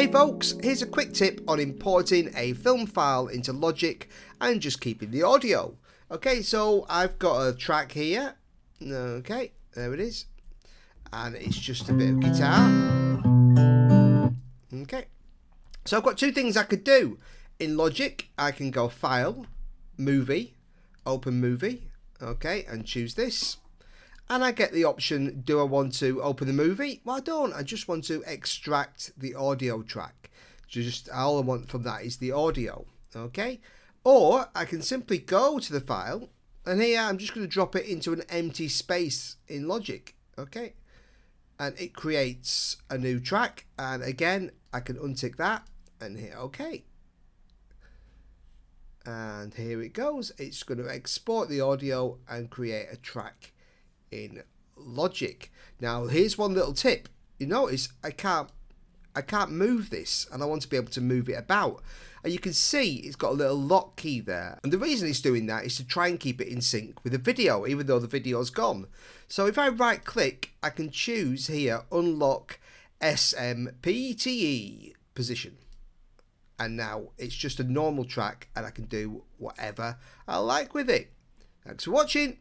Hey folks, here's a quick tip on importing a film file into Logic and just keeping the audio. Okay, so I've got a track here. Okay, there it is. And it's just a bit of guitar. Okay, so I've got two things I could do. In Logic, I can go File, Movie, Open Movie, okay, and choose this. And I get the option, do I want to open the movie? Well, I don't. I just want to extract the audio track. Just all I want from that is the audio, okay? Or I can simply go to the file, and here I'm just going to drop it into an empty space in Logic, okay? And it creates a new track, and again, I can untick that and hit OK. And here it goes. It's going to export the audio and create a track in Logic. Now here's one little tip. You notice I can't move this, and I want to be able to move it about, and you can see it's got a little lock key there, and the reason it's doing that is to try and keep it in sync with the video, even though the video's gone. So if I right click, I can choose here unlock SMPTE position, and now it's just a normal track and I can do whatever I like with it. Thanks for watching.